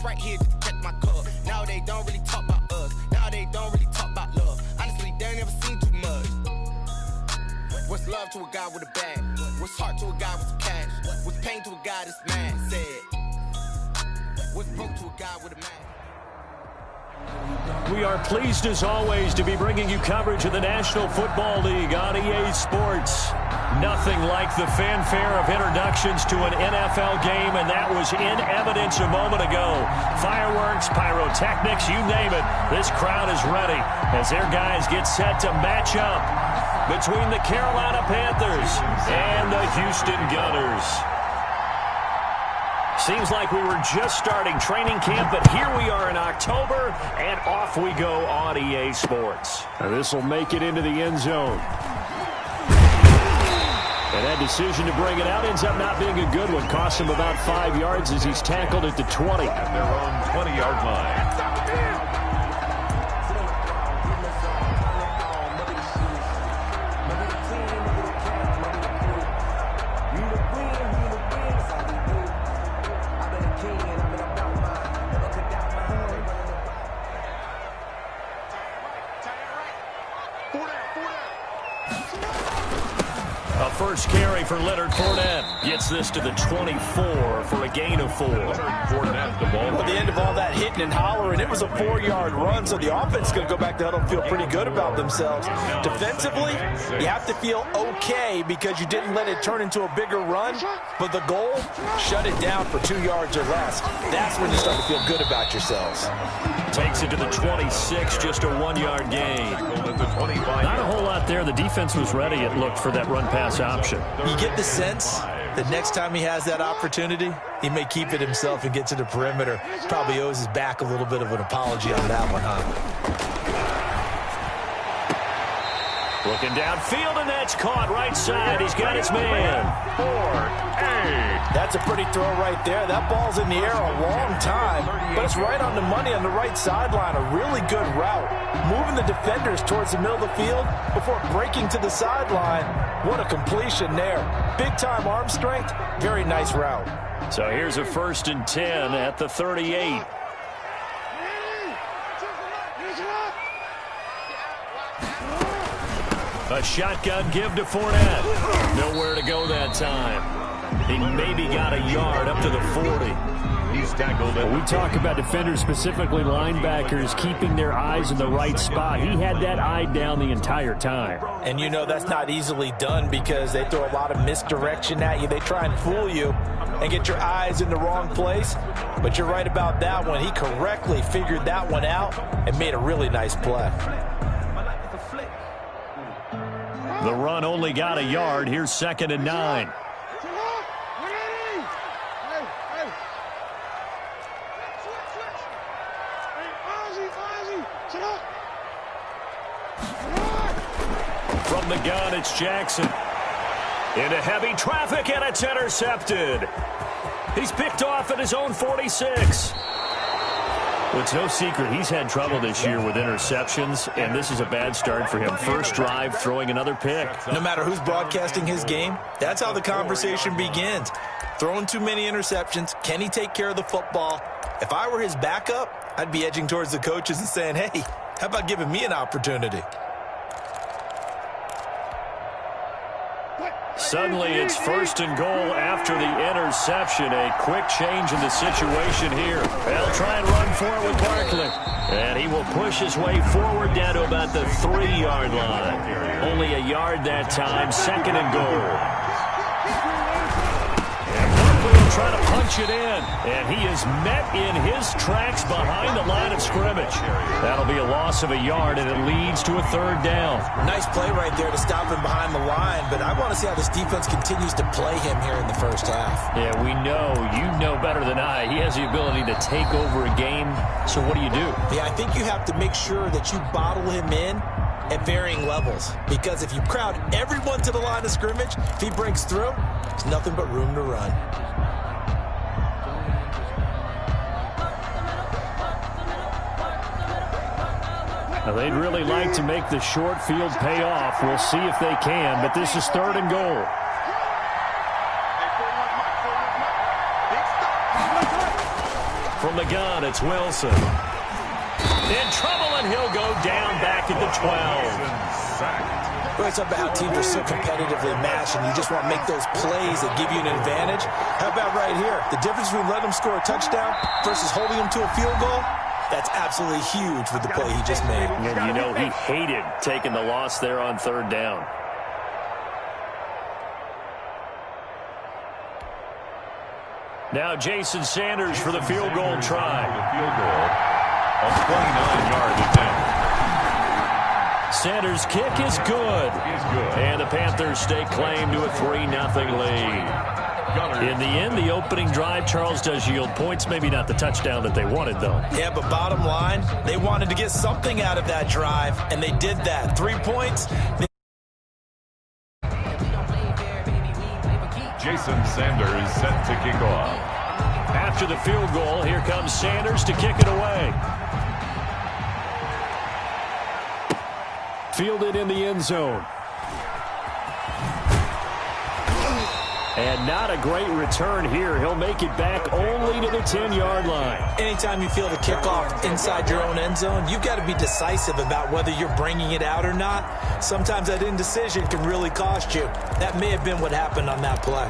right here just to catch my cup. Now they don't really talk about us. Now they don't really talk about love. Honestly, they ain't never seen too much. What's love to a guy with a bag? What's heart to a guy with some cash? What's pain to a guy that's mad? Said. What's broke to a guy with a man? We are pleased as always to be bringing you coverage of the National Football League on EA Sports. Nothing like the fanfare of introductions to an NFL game, and that was in evidence a moment ago. Fireworks, pyrotechnics, you name it. This crowd is ready as their guys get set to match up between the Carolina Panthers and the Houston Gunners. Seems like we were just starting training camp, but here we are in October, and off we go on EA Sports. This will make it into the end zone. And that decision to bring it out ends up not being a good one. Cost him about 5 yards as he's tackled at the 20. At their own 20-yard line. First carry for Leonard Fournette. Gets this to the 24 for a gain of 4. Fournette, the ball. At the end of all that hitting and hollering, it was a 4-yard run, so the offense is going to go back to huddle and feel pretty good about themselves. Defensively, you have to feel okay because you didn't let it turn into a bigger run, but the goal, shut it down for 2 yards or less. That's when you start to feel good about yourselves. Takes it to the 26, just a 1-yard gain. Not a whole lot there. The defense was ready, it looked, for that run-pass option. You get the sense that next time he has that opportunity, he may keep it himself and get to the perimeter. Probably owes his back a little bit of an apology on that one, huh? Looking downfield, and that's caught right side. He's got his man. 4-8. That's a pretty throw right there. That ball's in the air a long time, but it's right on the money on the right sideline. A really good route. Moving the defenders towards the middle of the field before breaking to the sideline. What a completion there. Big-time arm strength. Very nice route. So here's a 1st and 10 at the 38. A shotgun give to Fournette. Nowhere to go that time. He maybe got a yard up to the 40. He's tackled. We talk about defenders, specifically linebackers, keeping their eyes in the right spot. He had that eye down the entire time. And you know that's not easily done because they throw a lot of misdirection at you. They try and fool you and get your eyes in the wrong place. But you're right about that one. He correctly figured that one out and made a really nice play. The run only got a yard. Here's 2nd and 9. From the gun, it's Jackson. Into heavy traffic, and it's intercepted. He's picked off at his own 46. Well, it's no secret he's had trouble this year with interceptions, and this is a bad start for him. First drive, throwing another pick. No matter who's broadcasting his game, that's how the conversation begins. Throwing too many interceptions. Can he take care of the football? If I were his backup, I'd be edging towards the coaches and saying, hey, how about giving me an opportunity? Suddenly, it's 1st and goal after the interception. A quick change in the situation here. They'll try and run for it with Barkley. And he will push his way forward down to about the 3-yard line. Only a yard that time. 2nd and goal. Trying to punch it in, and he is met in his tracks behind the line of scrimmage. That'll be a loss of a yard, and it leads to a 3rd down. Nice play right there to stop him behind the line, but I want to see how this defense continues to play him here in the first half. Yeah, we know. You know better than I. He has the ability to take over a game, so what do you do? Yeah, I think you have to make sure that you bottle him in at varying levels, because if you crowd everyone to the line of scrimmage, if he breaks through, there's nothing but room to run. Now, they'd really like to make the short field pay off. We'll see if they can, but this is 3rd and goal. From the gun, it's Wilson. In trouble, and he'll go down back at the 12. Well, it's about how teams are so competitively matched, and you just want to make those plays that give you an advantage. How about right here? The difference between letting them score a touchdown versus holding them to a field goal, that's absolutely huge with the play he just made. And you know he hated taking the loss there on third down. Now Jason Sanders for the field goal try. The field goal, a 29-yard attempt. Sanders' kick is good. And the Panthers stake claim to a 3-0 lead. In the end, the opening drive, Charles, does yield points. Maybe not the touchdown that they wanted, though. Yeah, but bottom line, they wanted to get something out of that drive, and they did that. 3 points. Jason Sanders set to kick off. After the field goal, here comes Sanders to kick it away. Fielded in the end zone. And not a great return here. He'll make it back only to the 10-yard line. Anytime you feel the kickoff inside your own end zone, you've got to be decisive about whether you're bringing it out or not. Sometimes that indecision can really cost you. That may have been what happened on that play.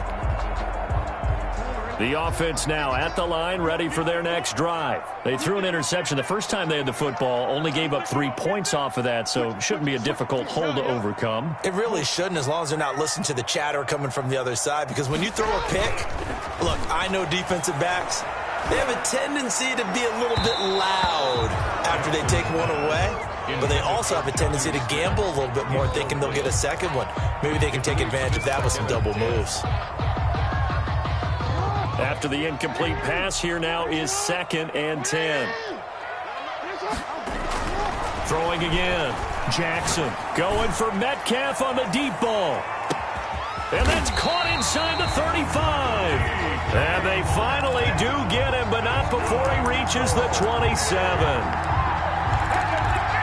The offense now at the line, ready for their next drive. They threw an interception the first time they had the football, only gave up 3 points off of that, so it shouldn't be a difficult hole to overcome. It really shouldn't, as long as they're not listening to the chatter coming from the other side, because when you throw a pick, look, I know defensive backs, they have a tendency to be a little bit loud after they take one away, but they also have a tendency to gamble a little bit more, thinking they'll get a second one. Maybe they can take advantage of that with some double moves. After the incomplete pass, here now is 2nd and 10. Throwing again. Jackson going for Metcalf on the deep ball. And that's caught inside the 35. And they finally do get him, but not before he reaches the 27.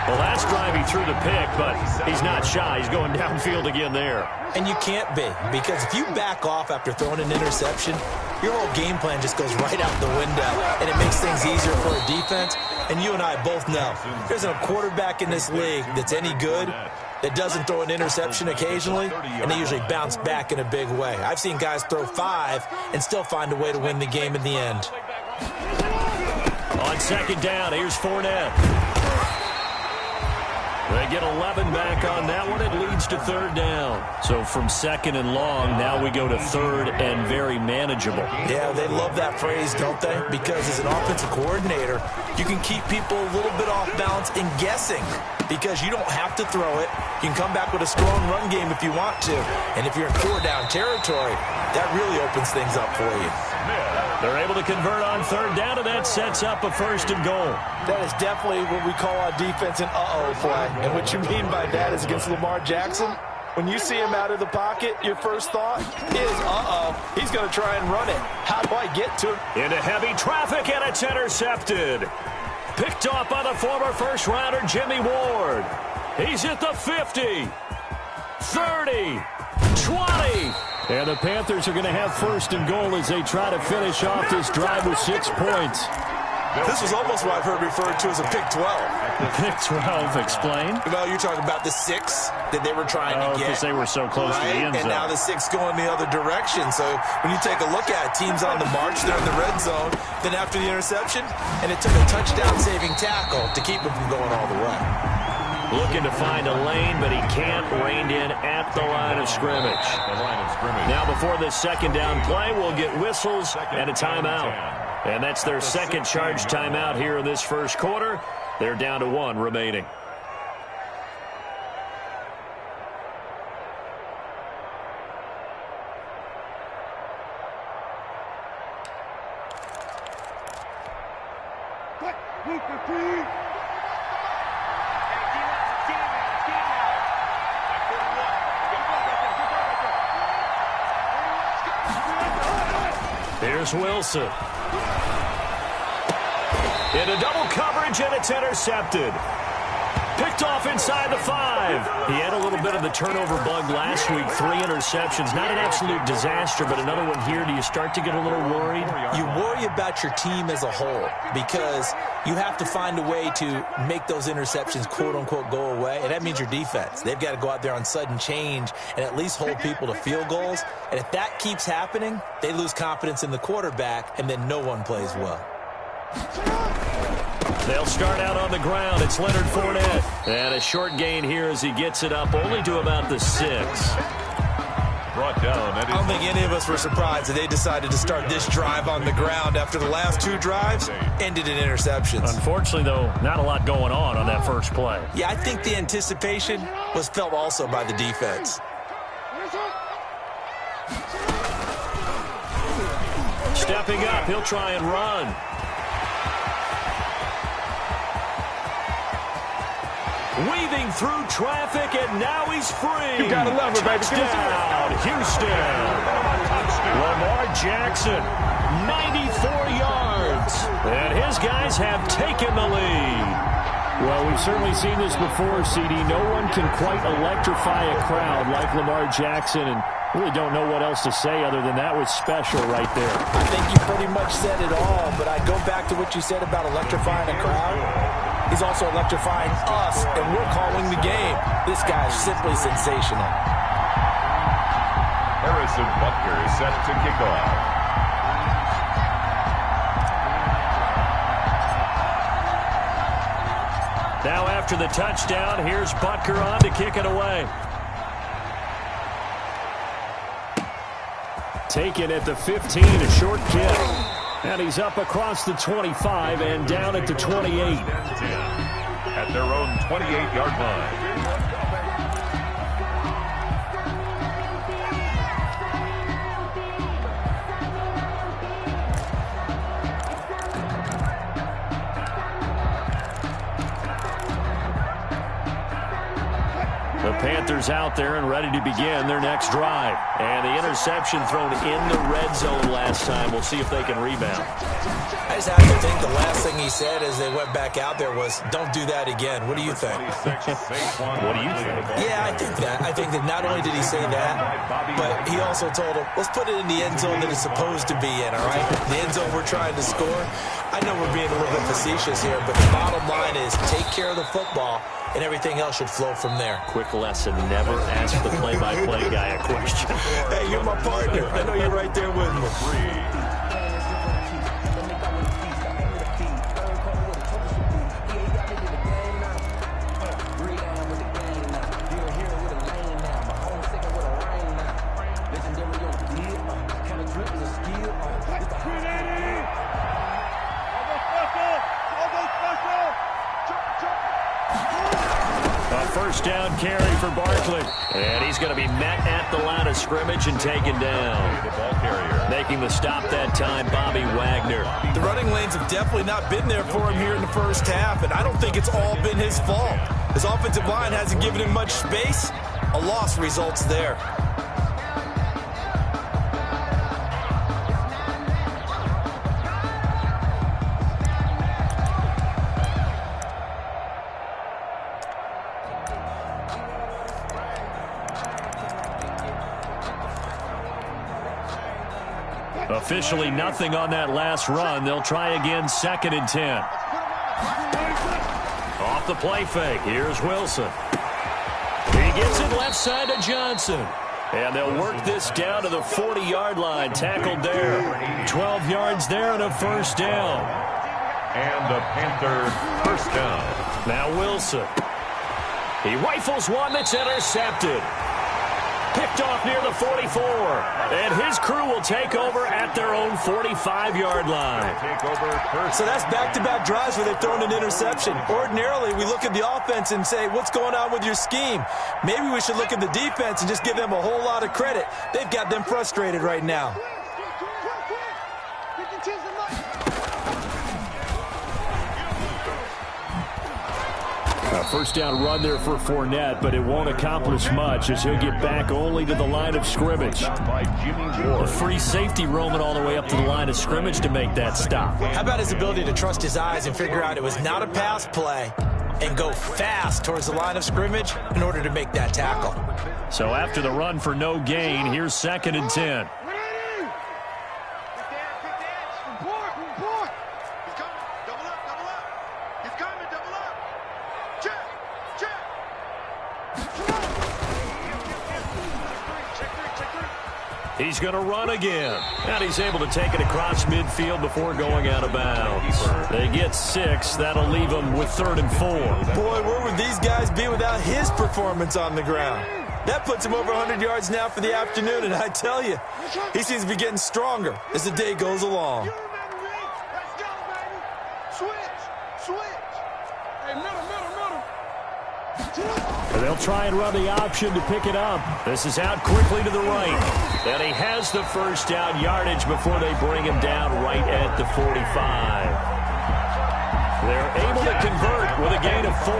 Well, last drive he threw the pick, but he's not shy. He's going downfield again there. And you can't be, because if you back off after throwing an interception, your whole game plan just goes right out the window, and it makes things easier for a defense. And you and I both know there's a quarterback in this league that's any good that doesn't throw an interception occasionally, and they usually bounce back in a big way. I've seen guys throw 5 and still find a way to win the game in the end. On 2nd down, here's Fournette. They get 11 back on that one. It leads to 3rd down. So from 2nd and long, now we go to 3rd and very manageable. Yeah, they love that phrase, don't they? Because as an offensive coordinator, you can keep people a little bit off balance and guessing, because you don't have to throw it. You can come back with a strong run game if you want to. And if you're in 4-down territory, that really opens things up for you. They're able to convert on 3rd down, and that sets up a 1st and goal. That is definitely what we call on defense an uh-oh play. And what you mean by that is against Lamar Jackson, when you see him out of the pocket, your first thought is, uh-oh, he's going to try and run it. How do I get to him? Into heavy traffic, and it's intercepted. Picked off by the former first-rounder Jimmy Ward. He's at the 50, 30, 20. And the Panthers are going to have 1st and goal as they try to finish off this drive with 6 points. This was almost what I've heard referred to as a pick 12. Pick 12, explain. Well, you're talking about the 6 that they were trying to get. Because they were so close to the end zone. And now the 6 going the other direction. So when you take a look at it, teams on the march, they're in the red zone. Then after the interception, and it took a touchdown-saving tackle to keep them from going all the way. Looking to find a lane, but he can't rein in at the line of scrimmage. Now before this 2nd down play, we'll get whistles and a timeout. And that's their 2nd charge timeout here in this 1st quarter. They're down to 1 remaining. Here's Wilson. Into double coverage, and it's intercepted. Picked off inside the 5. He had a little bit of the turnover bug last week. 3 interceptions. Not an absolute disaster, but another one here. Do you start to get a little worried? You worry about your team as a whole because you have to find a way to make those interceptions, quote-unquote, go away, and that means your defense. They've got to go out there on sudden change and at least hold people to field goals. And if that keeps happening, they lose confidence in the quarterback, and then no one plays well. They'll start out on the ground. It's Leonard Fournette. And a short gain here as he gets it up only to about the 6. Brought down. I don't think any of us were surprised that they decided to start this drive on the ground after the last 2 drives ended in interceptions. Unfortunately, though, not a lot going on that first play. Yeah, I think the anticipation was felt also by the defense. Stepping up, he'll try and run. Weaving through traffic, and now he's free. You gotta love it, baby. Touchdown, Houston. Lamar Jackson, 94 yards. And his guys have taken the lead. Well, we've certainly seen this before, CD. No one can quite electrify a crowd like Lamar Jackson, and really don't know what else to say other than that was special right there. I think you pretty much said it all, but I go back to what you said about electrifying a crowd. He's also electrifying us, and we're calling the game. This guy is simply sensational. Harrison Butker is set to kick off. Now after the touchdown, here's Butker on to kick it away. Taken at the 15, a short kick. And he's up across the 25 and down at the 28. At their own 28-yard line. The Panthers out there and ready to begin their next drive. And the interception thrown in the red zone last time. We'll see if they can rebound. I just have to think the last thing he said as they went back out there was, don't do that again. What do you think? What do you think? Yeah, I think that. I think that not only did he say that, but he also told him, let's put it in the end zone that it's supposed to be in, all right? The end zone we're trying to score. I know we're being a little bit facetious here, but the bottom line is take care of the football, and everything else should flow from there. Quick lesson, never ask the play-by-play guy a question. Hey, you're my partner. I know you're right there with me. First down carry for Barkley. And he's going to be met at the line of scrimmage and taken down. The ball carrier. Making the stop that time, Bobby Wagner. The running lanes have definitely not been there for him here in the first half, and I don't think it's all been his fault. His offensive line hasn't given him much space. A loss results there. Officially nothing on that last run. They'll try again, 2nd and 10. Off the play fake. Here's Wilson. He gets it left side to Johnson. And they'll work this down to the 40-yard line. Tackled there. 12 yards there and a first down. And the Panther first down. Now Wilson. He rifles one that's intercepted. Picked off near the 44. And his crew will take over at their own 45-yard line. So that's back-to-back drives where they've thrown an interception. Ordinarily, we look at the offense and say, what's going on with your scheme? Maybe we should look at the defense and just give them a whole lot of credit. They've got them frustrated right now. First down run there for Fournette, but it won't accomplish much as he'll get back only to the line of scrimmage. A free safety roaming all the way up to the line of scrimmage to make that stop. How about his ability to trust his eyes and figure out it was not a pass play, and go fast towards the line of scrimmage in order to make that tackle. So after the run for no gain, here's 2nd and 10. He's going to run again. And he's able to take it across midfield before going out of bounds. They get 6. That'll leave them with 3rd and 4. Boy, where would these guys be without his performance on the ground? That puts him over 100 yards now for the afternoon, and I tell you, he seems to be getting stronger as the day goes along. They'll try and run the option to pick it up. This is out quickly to the right. And he has the first down yardage before they bring him down right at the 45. They're able to convert with a gain of 4.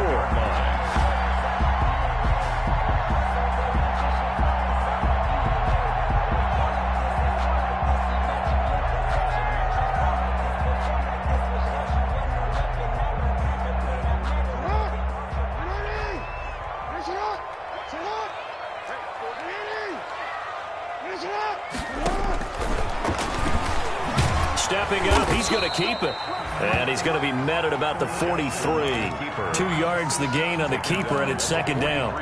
Stepping up, he's going to keep it. And he's going to be met at about the 43. 2 yards the gain on the keeper, and it's 2nd down.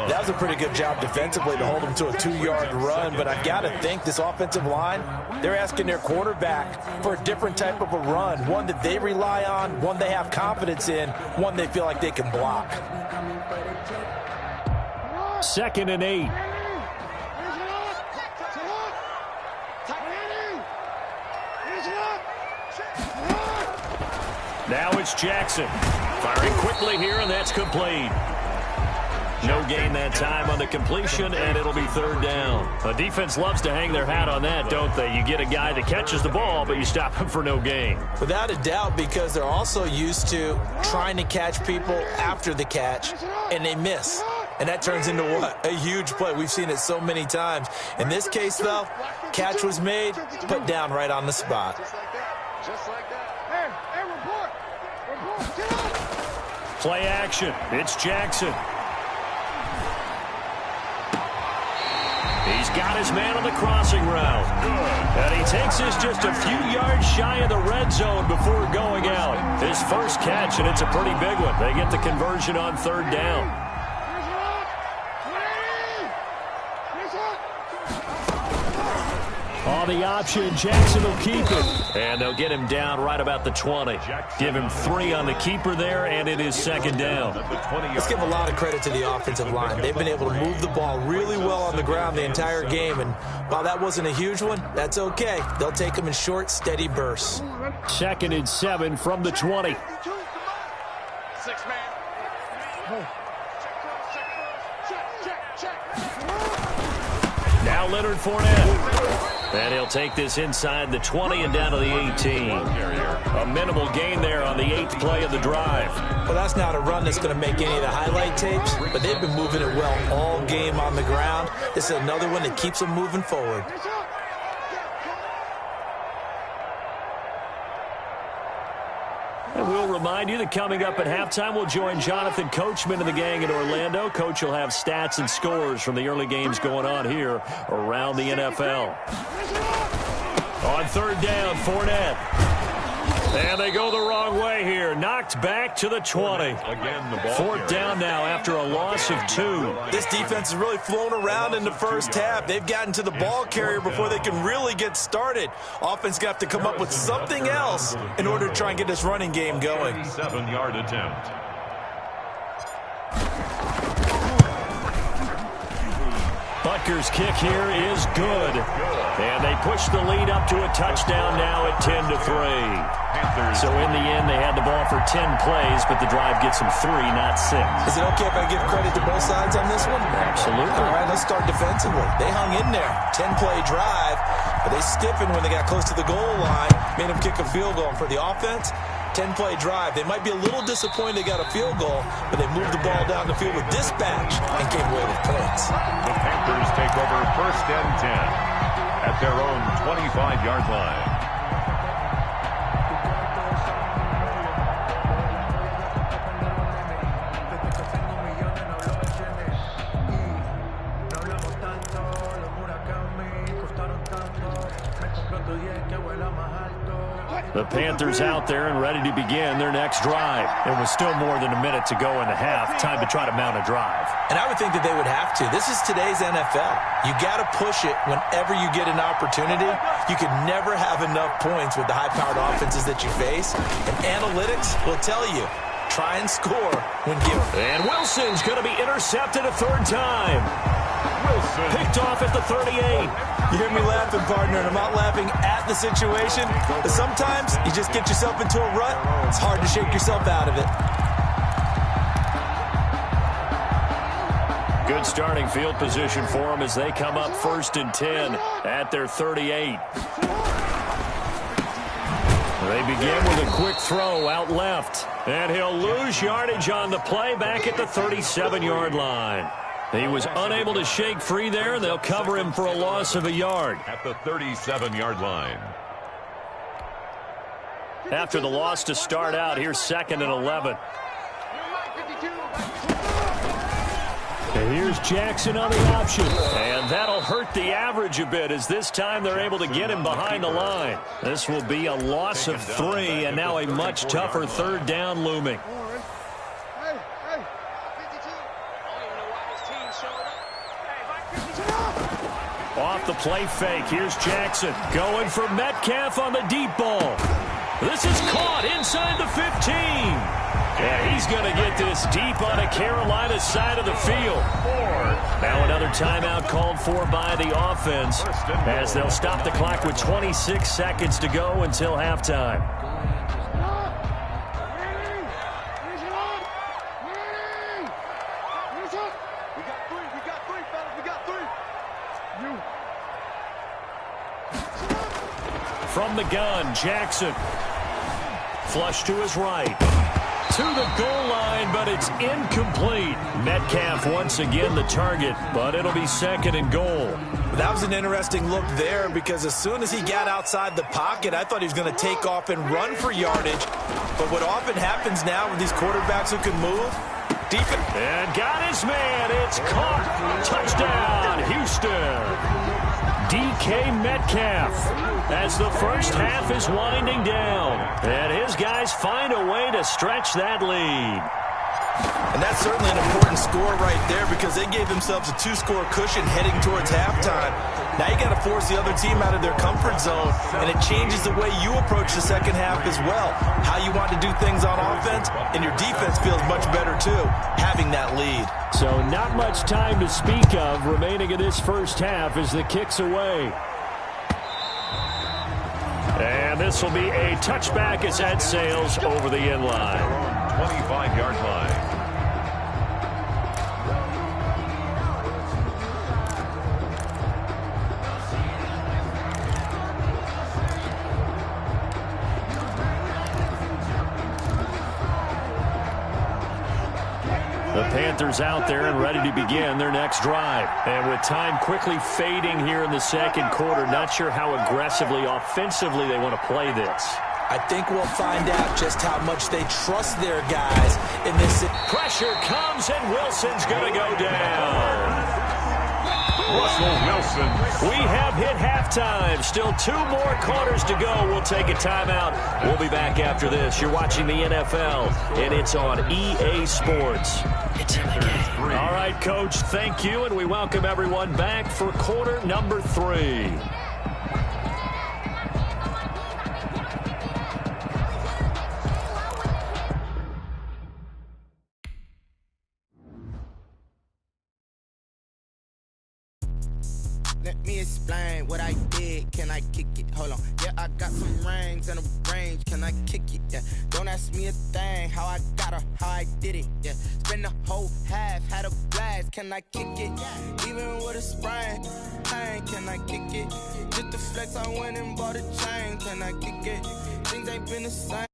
That was a pretty good job defensively to hold him to a 2-yard run, but I got to think this offensive line, they're asking their quarterback for a different type of a run, one that they rely on, one they have confidence in, one they feel like they can block. 2nd and 8. Now it's Jackson. Firing quickly here, and that's complete. No gain that time on the completion, and it'll be 3rd down. A defense loves to hang their hat on that, don't they? You get a guy that catches the ball, but you stop him for no gain. Without a doubt, because they're also used to trying to catch people after the catch, and they miss. And that turns into what? A huge play. We've seen it so many times. In this case, though, catch was made, put down right on the spot. Just like that. Play action. It's Jackson. He's got his man on the crossing route. And he takes this just a few yards shy of the red zone before going out. His first catch, and it's a pretty big one. They get the conversion on 3rd down. On the option, Jackson will keep it. And they'll get him down right about the 20. Give him 3 on the keeper there, and it is 2nd down. Let's give a lot of credit to the offensive line. They've been able to move the ball really well on the ground the entire game. And while that wasn't a huge one, that's okay. They'll take them in short, steady bursts. 2nd and 7 from the 20. 6 man. Now Leonard Fournette. And he'll take this inside the 20 and down to the 18. A minimal gain there on the 8th play of the drive. Well, that's not a run that's going to make any of the highlight tapes, but they've been moving it well all game on the ground. This is another one that keeps them moving forward. And we'll remind you that coming up at halftime, we'll join Jonathan Coachman and the gang in Orlando. Coach will have stats and scores from the early games going on here around the NFL. On 3rd down, Fournette. And they go the wrong way here. Knocked back to the 20. Again, the ball 4th down now after a loss of 2. This defense has really flown around in the first half. They've gotten to the ball carrier before they can really get started. Offense got to come up with something else in order to try and get this running game going. 7-yard attempt. Butker's kick here is good. And they push the lead up to a touchdown now at 10-3. So in the end, they had the ball for 10 plays, but the drive gets them 3, not 6. Is it okay if I give credit to both sides on this one? Absolutely. All right, let's start defensively. They hung in there. 10-play drive, but they stiffened when they got close to the goal line, made them kick a field goal. And for the offense, 10-play drive. They might be a little disappointed they got a field goal, but they moved the ball down the field with dispatch and came away with points. The Panthers take over 1st and 10 at their own 25-yard line. The Panthers out there and ready to begin their next drive. It was still more than a minute to go in the half. Time to try to mount a drive. And I would think that they would have to. This is today's NFL. You got to push it whenever you get an opportunity. You could never have enough points with the high-powered offenses that you face. And analytics will tell you, try and score when given. And Wilson's going to be intercepted a third time. Wilson picked off at the 38. You hear me laughing, partner, and I'm not laughing at the situation, but sometimes you just get yourself into a rut. It's hard to shake yourself out of it. Good starting field position for them as they come up 1st and 10 at their 38. They begin with a quick throw out left, and he'll lose yardage on the play back at the 37-yard line. He was unable to shake free there, and they'll cover him for a loss of a yard. At the 37-yard line. After the loss to start out, here's 2nd and 11. And here's Jackson on the option. And that'll hurt the average a bit as this time they're able to get him behind the line. This will be a loss of 3, and now a much tougher 3rd down looming. Off the play fake, here's Jackson going for Metcalf on the deep ball. This is caught inside the 15. And he's going to get this deep on a Carolina side of the field. Now another timeout called for by the offense as they'll stop the clock with 26 seconds to go until halftime. From the gun, Jackson. Flush to his right. To the goal line, but it's incomplete. Metcalf once again the target, but it'll be 2nd and goal. That was an interesting look there because as soon as he got outside the pocket, I thought he was going to take off and run for yardage. But what often happens now with these quarterbacks who can move, deep and got his man. It's caught. Touchdown, Houston. DK Metcalf as the first half is winding down. And his guys find a way to stretch that lead. And that's certainly an important score right there because they gave themselves a 2-score cushion heading towards halftime. Now you got to force the other team out of their comfort zone, and it changes the way you approach the second half as well. How you want to do things on offense, and your defense feels much better too, having that lead. So not much time to speak of remaining in this first half as the kick's away. And this will be a touchback as that sails over the end line. 25-yard line. The Panthers out there and ready to begin their next drive. And with time quickly fading here in the second quarter, not sure how aggressively, offensively they want to play this. I think we'll find out just how much they trust their guys in this. Pressure comes, and Wilson's going to go down. Russell Wilson. We have hit halftime. Still 2 more quarters to go. We'll take a timeout. We'll be back after this. You're watching the NFL, and it's on EA Sports. It's in the game. All right, Coach, thank you, and we welcome everyone back for quarter number 3. Let me explain what I did. Can I kick it? Hold on. Yeah, I got some rings and a range. Can I kick it? Yeah. Don't ask me a thing. How I got her, how I did it. Yeah. Spend the whole half, had a blast. Can I kick it? Even with a sprain, pain. Can I kick it? Just the flex, I went and bought a chain. Can I kick it? Things ain't been the same.